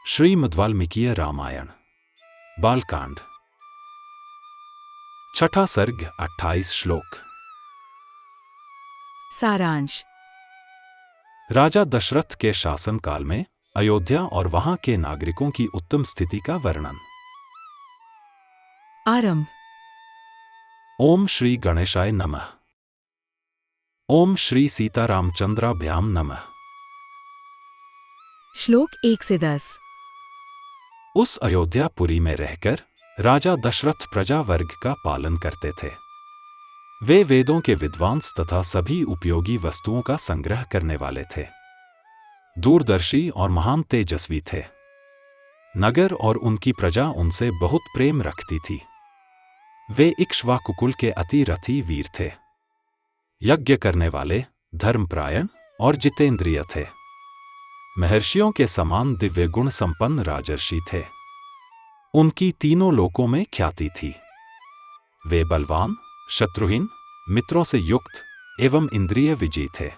श्रीमद् वाल्मीकीय रामायण बालकांड छठा सर्ग 28 श्लोक। सारांश। राजा दशरथ के शासनकाल में अयोध्या और वहां के नागरिकों की उत्तम स्थिति का वर्णन। आरंभ। ओम श्री गणेशाय नमः। ओम श्री सीतारामचंद्राभ्याम नमः। श्लोक 1 से 10। उस अयोध्यापुरी में रहकर राजा दशरथ प्रजा वर्ग का पालन करते थे। वे वेदों के विद्वांस तथा सभी उपयोगी वस्तुओं का संग्रह करने वाले थे। दूरदर्शी और महान तेजस्वी थे। नगर और उनकी प्रजा उनसे बहुत प्रेम रखती थी। वे इक्ष्वाकुकुल के अति रथी वीर थे। यज्ञ करने वाले, धर्मपरायण और जितेंद्रिय थे। महर्षियों के समान दिव्य गुण संपन्न राजर्षि थे। उनकी तीनों लोकों में ख्याति थी। वे बलवान, शत्रुहीन, मित्रों से युक्त एवं इंद्रिय विजयी थे।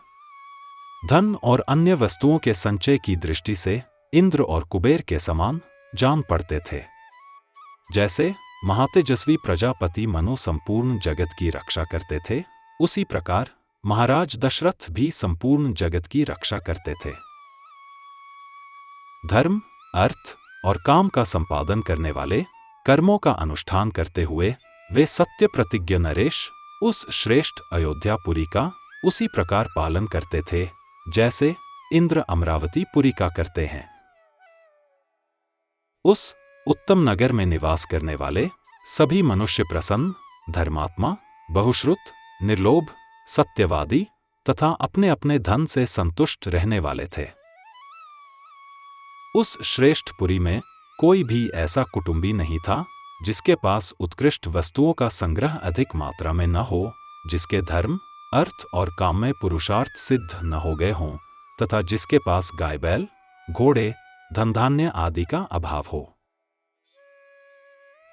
धन और अन्य वस्तुओं के संचय की दृष्टि से इंद्र और कुबेर के समान जान पड़ते थे। जैसे महातेजस्वी प्रजापति मनु संपूर्ण जगत की रक्षा करते थे, उसी प्रकार महाराज दशरथ भी संपूर्ण जगत की रक्षा करते थे। धर्म, अर्थ और काम का संपादन करने वाले, कर्मों का अनुष्ठान करते हुए वे सत्य प्रतिज्ञ नरेश उस श्रेष्ठ अयोध्यापुरी का उसी प्रकार पालन करते थे जैसे इंद्र अमरावतीपुरी का करते हैं। उस उत्तम नगर में निवास करने वाले सभी मनुष्य प्रसन्न, धर्मात्मा, बहुश्रुत, निर्लोभ, सत्यवादी तथा अपने अपने धन से संतुष्ट रहने वाले थे। उस श्रेष्ठ पुरी में कोई भी ऐसा कुटुंबी नहीं था जिसके पास उत्कृष्ट वस्तुओं का संग्रह अधिक मात्रा में न हो, जिसके धर्म, अर्थ और काम में पुरुषार्थ सिद्ध न हो गए हों तथा जिसके पास गाय बैल, घोड़े, धनधान्य आदि का अभाव हो।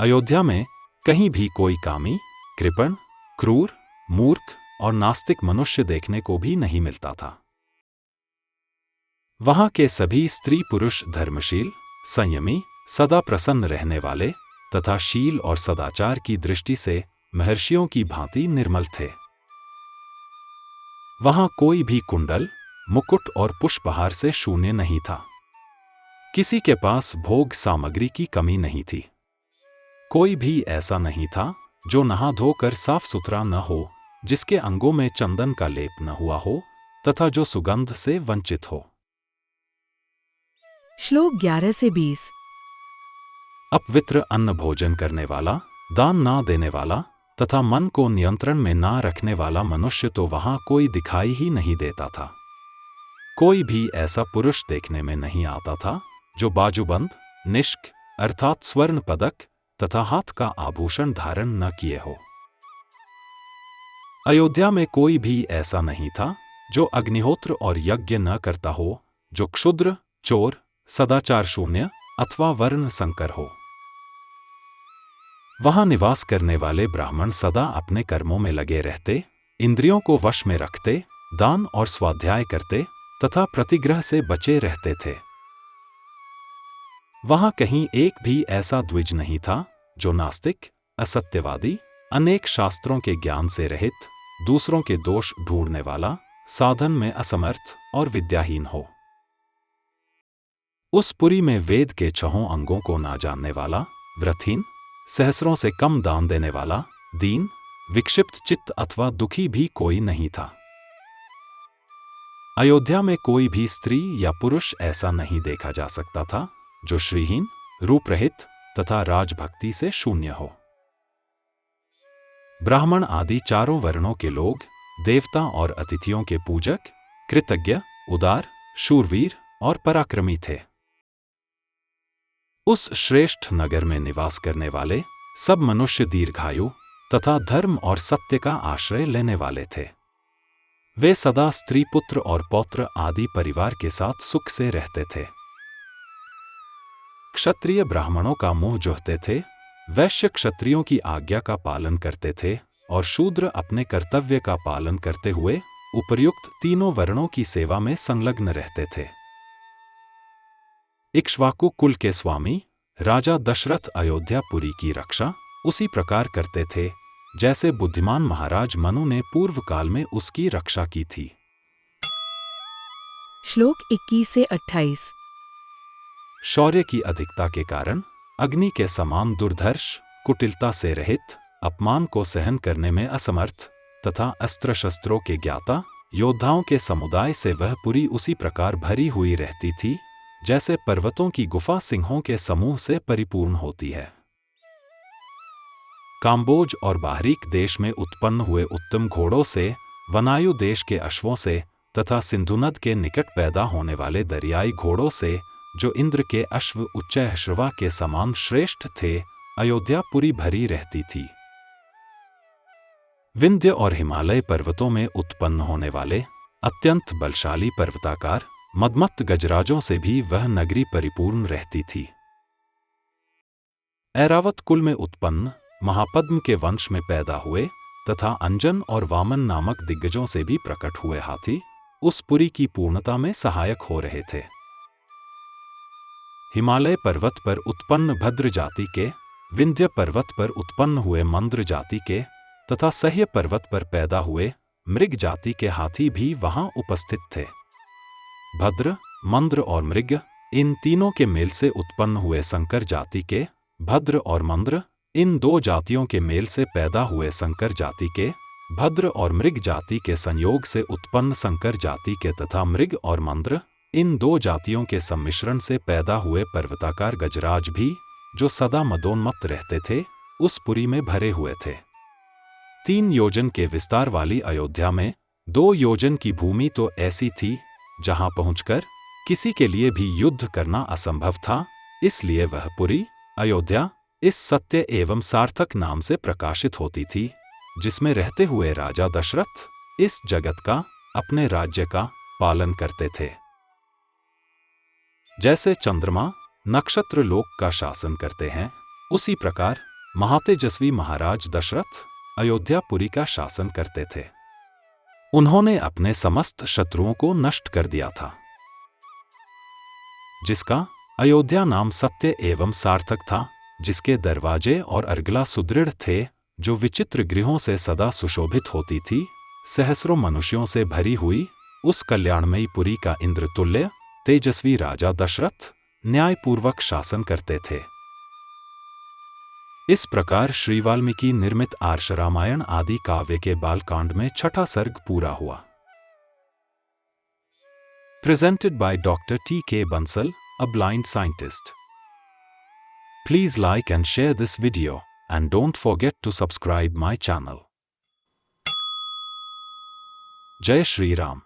अयोध्या में कहीं भी कोई कामी, कृपण, क्रूर, मूर्ख और नास्तिक मनुष्य देखने को भी नहीं मिलता था। वहां के सभी स्त्री पुरुष धर्मशील, संयमी, सदा प्रसन्न रहने वाले तथा शील और सदाचार की दृष्टि से महर्षियों की भांति निर्मल थे। वहां कोई भी कुंडल, मुकुट और पुष्पहार से शून्य नहीं था। किसी के पास भोग सामग्री की कमी नहीं थी। कोई भी ऐसा नहीं था जो नहा धोकर साफ सुथरा न हो, जिसके अंगों में चंदन का लेप न हुआ हो तथा जो सुगंध से वंचित हो। श्लोक 11 से 20। अपवित्र अन्न भोजन करने वाला, दान ना देने वाला तथा मन को नियंत्रण में ना रखने वाला मनुष्य तो वहां कोई दिखाई ही नहीं देता था। कोई भी ऐसा पुरुष देखने में नहीं आता था जो बाजूबंद, निष्क अर्थात स्वर्ण पदक तथा हाथ का आभूषण धारण न किए हो। अयोध्या में कोई भी ऐसा नहीं था जो अग्निहोत्र और यज्ञ न करता हो, जो क्षुद्र, चोर, सदाचार शून्य अथवा वर्ण संकर हो। वहां निवास करने वाले ब्राह्मण सदा अपने कर्मों में लगे रहते, इंद्रियों को वश में रखते, दान और स्वाध्याय करते तथा प्रतिग्रह से बचे रहते थे। वहां कहीं एक भी ऐसा द्विज नहीं था जो नास्तिक, असत्यवादी, अनेक शास्त्रों के ज्ञान से रहित, दूसरों के दोष ढूंढने वाला, साधन में असमर्थ और विद्याहीन हो। उस पुरी में वेद के छहों अंगों को ना जानने वाला, व्रतहीन, सहस्रों से कम दान देने वाला, दीन, विक्षिप्त चित्त अथवा दुखी भी कोई नहीं था। अयोध्या में कोई भी स्त्री या पुरुष ऐसा नहीं देखा जा सकता था जो श्रीहीन, रूपरहित तथा राजभक्ति से शून्य हो। ब्राह्मण आदि चारों वर्णों के लोग देवता और अतिथियों के पूजक, कृतज्ञ, उदार, शूरवीर और पराक्रमी थे। उस श्रेष्ठ नगर में निवास करने वाले सब मनुष्य दीर्घायु तथा धर्म और सत्य का आश्रय लेने वाले थे। वे सदा स्त्री, पुत्र और पौत्र आदि परिवार के साथ सुख से रहते थे। क्षत्रिय ब्राह्मणों का मुंह जोहते थे, वैश्य क्षत्रियों की आज्ञा का पालन करते थे और शूद्र अपने कर्तव्य का पालन करते हुए उपर्युक्त तीनों वर्णों की सेवा में संलग्न रहते थे। इक्ष्वाकु कुल के स्वामी राजा दशरथ अयोध्यापुरी की रक्षा उसी प्रकार करते थे जैसे बुद्धिमान महाराज मनु ने पूर्व काल में उसकी रक्षा की थी। श्लोक 21 से 28। शौर्य की अधिकता के कारण अग्नि के समान दुर्धर्ष, कुटिलता से रहित, अपमान को सहन करने में असमर्थ तथा अस्त्र शस्त्रों के ज्ञाता योद्धाओं के समुदाय से वह पुरी उसी प्रकार भरी हुई रहती थी जैसे पर्वतों की गुफा सिंहों के समूह से परिपूर्ण होती है। काम्बोज और बाहरीक देश में उत्पन्न हुए उत्तम घोड़ों से, वनायु देश के अश्वों से तथा सिंधु नद के निकट पैदा होने वाले दरियाई घोड़ों से, जो इंद्र के अश्व उच्चैःश्रवा के समान श्रेष्ठ थे, अयोध्यापुरी भरी रहती थी। विंध्य और हिमालय पर्वतों में उत्पन्न होने वाले अत्यंत बलशाली पर्वताकार मदमत्त गजराजों से भी वह नगरी परिपूर्ण रहती थी। ऐरावत कुल में उत्पन्न महापद्म के वंश में पैदा हुए तथा अंजन और वामन नामक दिग्गजों से भी प्रकट हुए हाथी उस पुरी की पूर्णता में सहायक हो रहे थे। हिमालय पर्वत पर उत्पन्न भद्र जाति के, विंध्य पर्वत पर उत्पन्न हुए मंद्र जाति के तथा सह्य पर्वत पर पैदा हुए मृग जाति के हाथी भी वहां उपस्थित थे। भद्र, मंद्र और मृग इन तीनों के मेल से उत्पन्न हुए संकर जाति के, भद्र और मंद्र इन दो जातियों के मेल से पैदा हुए संकर जाति के, भद्र और मृग जाति के संयोग से उत्पन्न संकर जाति के तथा मृग और मंद्र इन दो जातियों के सम्मिश्रण से पैदा हुए पर्वताकार गजराज भी, जो सदा मदोन्मत्त रहते थे, उस पुरी में भरे हुए थे। 3 योजन के विस्तार वाली अयोध्या में 2 योजन की भूमि तो ऐसी थी जहां पहुंचकर किसी के लिए भी युद्ध करना असंभव था, इसलिए वह पुरी अयोध्या इस सत्य एवं सार्थक नाम से प्रकाशित होती थी, जिसमें रहते हुए राजा दशरथ इस जगत का, अपने राज्य का पालन करते थे। जैसे चंद्रमा नक्षत्र लोक का शासन करते हैं, उसी प्रकार महातेजस्वी महाराज दशरथ अयोध्यापुरी का शासन करते थे। उन्होंने अपने समस्त शत्रुओं को नष्ट कर दिया था, जिसका अयोध्या नाम सत्य एवं सार्थक था, जिसके दरवाजे और अर्गला सुदृढ़ थे, जो विचित्र गृहों से सदा सुशोभित होती थी, सहस्रों मनुष्यों से भरी हुई उस कल्याणमयी पुरी का इंद्र तुल्य तेजस्वी राजा दशरथ न्यायपूर्वक शासन करते थे। इस प्रकार श्री वाल्मीकि निर्मित आर्ष रामायण आदि काव्य के बालकांड में 6ठा सर्ग पूरा हुआ। Presented by doctor T.K. Bansal, a blind scientist. Please like and share this video, and don't forget to subscribe my channel. Jai Shri Ram.